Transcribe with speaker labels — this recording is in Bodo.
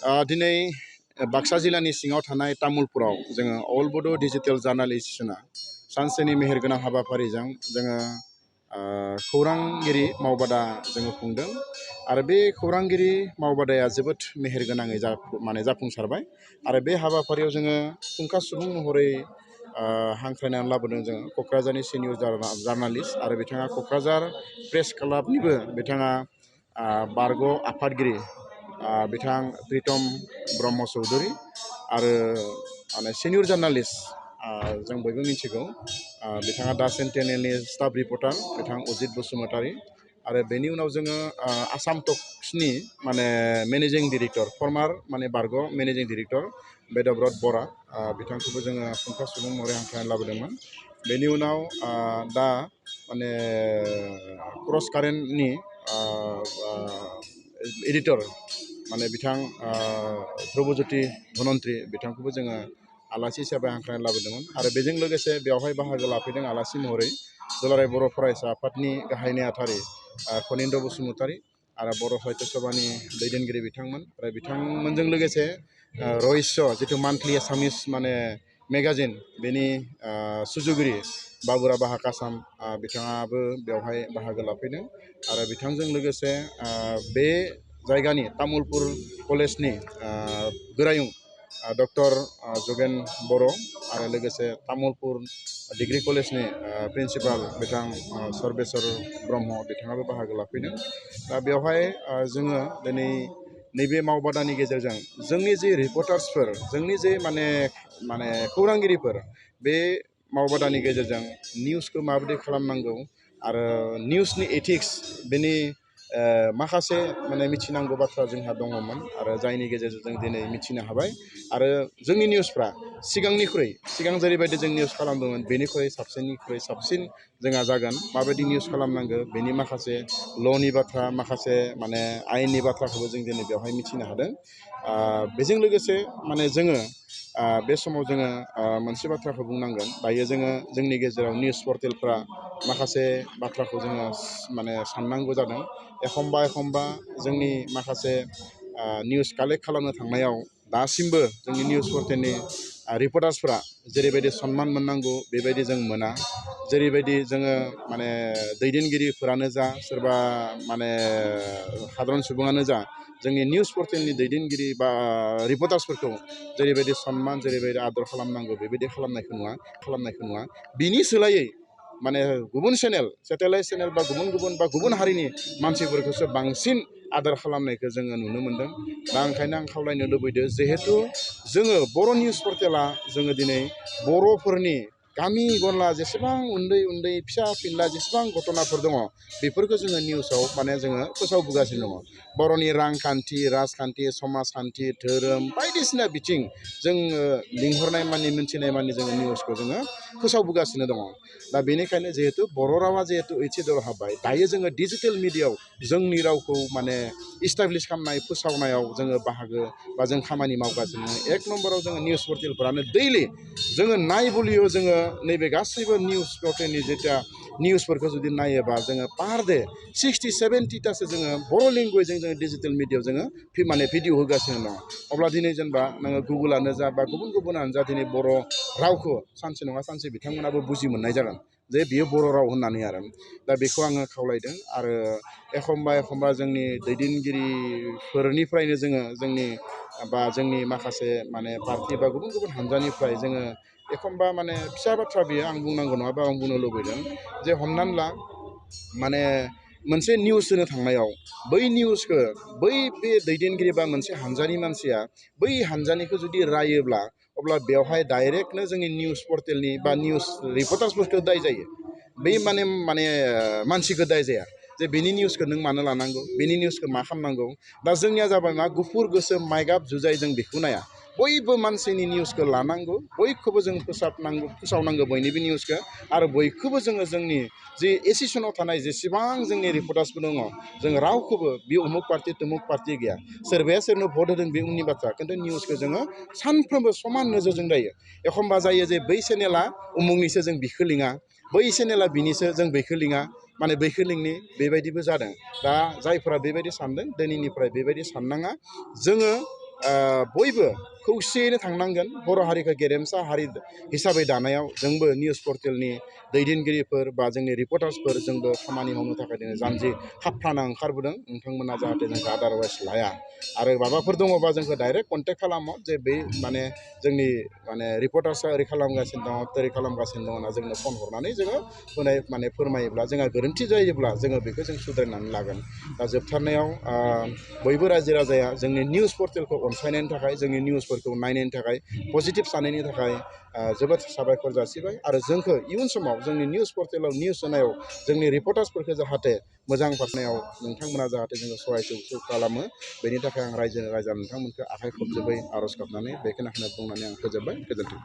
Speaker 1: दिनै बाक्सा जिल्लानि सिङाव थानाय तामुलपुराव जोङो अल बड' डिजिटेल जार्नालिजेसना सानसेनि मेहेरगोनां हाबाफारिजों जोङो खौरांगिरि मावबादा जोङो खुंदों आरो बे खौरांगिरि मावबादाया जोबोद मेहेरगोनाङै जाफुंसारबाय आरो बे हाबाफारियाव जोङो फुंखा सुबुं महरै हांख्रायनानै लाबोदों जोङो क'क्राझारनि सिनियर जार्नालिस्ट आरो बिथाङा क'क्राझार प्रेस क्लाबनिबो बिथाङा बारग' आफादगिरि बिथां प्रितम ब्रह्म चौधुरी आरो सिनियर जार्नालिस्ट जों बयबो मिथिगौ बिथाङा दा सेन्टिनेलनि स्टाफ रिपर्टार बिथां अजित बसुमतारी आरो बेनि उनाव जोङो आसाम टक्सनि मेनेजिं डिरेक्टर फर्मार बारग' मेनेजिं डिरेक्टर बर'आ बिथांखौबो जोङो फुंखा सुबुं महरै हांख्रायनानै लाबोदोंमोन। बेनि उनाव दा क्रस कारेन्टनि एडिटर बिथां ध्रुबज्योति धनन्त्री बिथांखौबो जोङो आलासि हिसाबै हांख्रायनानै लाबोदोंमोन आरो बेजों लोगोसे बेवहाय बाहागो लाफैदों आलासि महरै दुलाराय बर' फरायसा आफादनि गाहाय नेहाथारि फनिन्द्र बसुमतारी आरो बर' साहित्य सभानि दैदेनगिरि बिथांमोन आरो बिथांमोनजों लोगोसे रहस्य जिथु मान्थलि एसामिस मेगाजिन बेनि सुजुगिरि बाबुरा बाहाक आसाम बिथाङाबो बेवहाय बाहागो लाफैदों आरो बिथांजों लोगोसे बे जायगानि तामुलपुर कलेजनि गोरायुं डक्टर जगेन बर' आरो लोगोसे तामुलपुर डिग्री कलेजनि प्रिन्सिपाल बिथां सर्बेश्वर ब्रह्म बिथाङाबो बाहागो लाफैदों। दा बेवहाय जोङो दिनै नैबे मावबादानि गेजेरजों जोंनि जे रिपर्टार्सफोर जोंनि जे खौरांगिरिफोर बे मावबादानि गेजेरजों निउसखौ माबायदि खालामनांगौ आरो निउसनि एथिक्स बेनि माखासे मिथिनांगौ बाथ्रा जोंहा दङमोन आरो जायनि गेजेरजों जों दिनै मिथिनो हाबाय आरो जोंनि निउसफ्रा सिगां जेरैबायदि जों निउस खालामदोंमोन बेनिख्रुइ साबसिननिख्रुइ साबसिन जोंहा जागोन माबायदि निउस खालामनांगौ बेनि माखासे ल'नि बाथ्रा माखासे आयेननि बाथ्राखौबो जों दिनै बेवहाय मिथिनो हादों। बेजों लोगोसे जोङो बे समाव जोङो मोनसे बाथ्राखौ बुंनांगोन दायो जोङो जोंनि गेजेराव निउस पर्टेलफ्रा माखासे बाथ्राखौ जोङो साननांगौ जादों। एखमबा जोंनि माखासे निउस कालेक्ट खालामनो थांनायाव दासिमबो जोंनि निउस पर्टेलनि रिपर्टार्सफ्रा जेरैबायदि सन्मान मोननांगौ बेबायदि जों मोना जेरैबायदि जोङो दैदेनगिरिफोरानो जा सोरबा साधारन सुबुङानो जा जोंनि निउस पर्टेलनि दैदेनगिरि बा रिपर्टार्सफोरखौ जेरैबायदि सन्मान जेरैबायदि आदर खालामनांगौ बेबायदि खालामनायखौ नुवा बिनि सोलायै गुबुन चेनेल सेटेलाइट चेनेल बा गुबुन हारिनि मानसिफोरखौसो बांसिन आदर खालामनायखौ जोङो नुनो मोनदों। दा ओंखायनो आं खावलायनो लुबैदों जिहेथु जोङो बर' निउस पर्टेला जोङो दिनै बर'फोरनि गामि गला जेसेबां उन्दै फिसा फिनला जेसेबां घटनाफोर दङ बेफोरखौ जोङो निउसाव जोङो फोसावबोगासिनो दङ। बर'नि रांखान्थि राजखान्थि समाजखान्थि धोरोम बायदिसिना बिथिं जोङो लिंहरनाय मिन्थिनाय जोङो निउसखौ जोङो फोसावबोगासिनो दङ। दा बेनिखायनो जिहेतु बर' रावा जिहेतु ओइथिदर हाबबाय दायो जोङो डिजिटेल मिडियायाव जोंनि रावखौ इस्टाब्लिश खालामनाय फोसावनायाव जोङो बाहागो बा जों खामानि मावगासिनो। एक नम्बराव जोङो निउस पर्टेलफोरानो दैलि जोङो नायबोलियो जोङो नैबे गासैबो निउस पर्टेलनि जेथिया निउसफोरखौ जुदि नायोबा जोङो पार डे 60-70टासो जोङो बर' लेंगुवेजजों जोङो डिजिटेल मिडियायाव जोङो भिडिअ होगासिनो दङ। अब्ला दिनै जेनेबा नोङो गुगोलानो जा बा गुबुनानो जा दिनै बर' रावखौ सानसे नङा सानसे बिथांमोनाबो बुजि मोननाय जागोन जे बियो बर' राव होननानै आरो दा बेखौ आङो खावलायदों। आरो एखमबा जोंनि दैदेनगिरिफोरनिफ्रायनो जोंनि माखासे पार्टि बा गुबुन हानजानिफ्राय जोङो एखमबा फिसा बाथ्रा बियो आं बुंनांगौ नङाबा आं बुंनो लुबैदों जे हमनानै ला मोनसे निउस होनो थांनायाव बै निउसखौ बे दैदेनगिरि बा मोनसे हानजानि मानसिया बै हानजानिखौ जुदि रायोब्ला अब्ला बेवहाय डाइरेक्टनो जोंनि निउस पर्टेलनि बा निउस रिपर्टार्सफोरखौ दाय जायो। बै मानसिखौ दाय जाया जे बेनि निउसखौ नों मानो लानांगौ बेनि निउसखौ मा खालामनांगौ। दा जोंनिया जाबाय मा गुफुर गोसोम माइगाब जुजाय जों बेखौ नाया बयबो मानसिनि निउसखौ लानांगौ बयखौबो जों फोसावनांगौ बयनिबो निउसखौ आरो बयखौबो जोङो जोंनि जे एसिसनाव थानाय जेसेबां जोंनि रिपर्टार्सफोर दङ जों रावखौबो बे उमुक पार्टि तुमुक पार्टि गैया सोरबाया सोरनो भट होदों बे उननि बाथ्रा खिन्थु निउसखौ जोङो सानफ्रोमबो समान नोजोरजों नायो। एखमबा जायो जे बै चेनेला उमुकनिसो जों बिखौ लिङा बै चेनेला बिनिसो जों बैखौ लिङा बैखौ लिंनि बेबायदिबो जादों। दा जायफोरा बेबायदि सानदों दिनैनिफ्राय बेबायदि साननाङा जोङो बयबो खौसेयैनो थांनांगोन बर' हारिखौ गेरेमसा हारि हिसाबै दानायाव जोंबो निउस पर्टेलनि दैदेनगिरिफोर बा जोंनि रिपर्टार्सफोर जोंबो खामानि मावनो थाखाय दिनै जानजि खाफ्राना ओंखारबोदों नोंथांमोना जाहाथे जोंखौ आदारवाइस लाया आरो माबाफोर दङबा जोंखौ डाइरेक्ट कन्टेक्ट खालामो जे बै माने जोंनि माने रिपर्टार्सआ ओरै खालामगासिनो दङ ओरै खालामगासिनो दङ होनना जोंनो फन हरनानै जोङो माने फोरमायोब्ला जोंहा गोरोन्थि जायोब्ला जोङो बेखौ जों सुद्रायनानै लागोन दा जोबथारनायाव बयबो रायजो राजाया जोंनि निउस पर्टेलखौ अनसायनायनि थाखाय जोंनि निउसफोरखौ नायनायनि थाखाय पजिटिभ साननायनि थाखाय जोबोद साबायखर जासिबाय आरो जोंखौ इयुन समाव जोंनि निउस पर्टेलाव निउस होनायाव जोंनि रिपर्टार्सफोरखौ जाहाथे मोजां फारसेयाव नोंथांमोना जाहाथे जोङो सहाय खालामो बेनि थाखाय आं रायजो राजा नोंथांमोनखौ आखाइ खबजोबै आर'ज गाबनानै बेखिनिखौनो बुंनानै आं फोजोबबाय गोजोन्थों।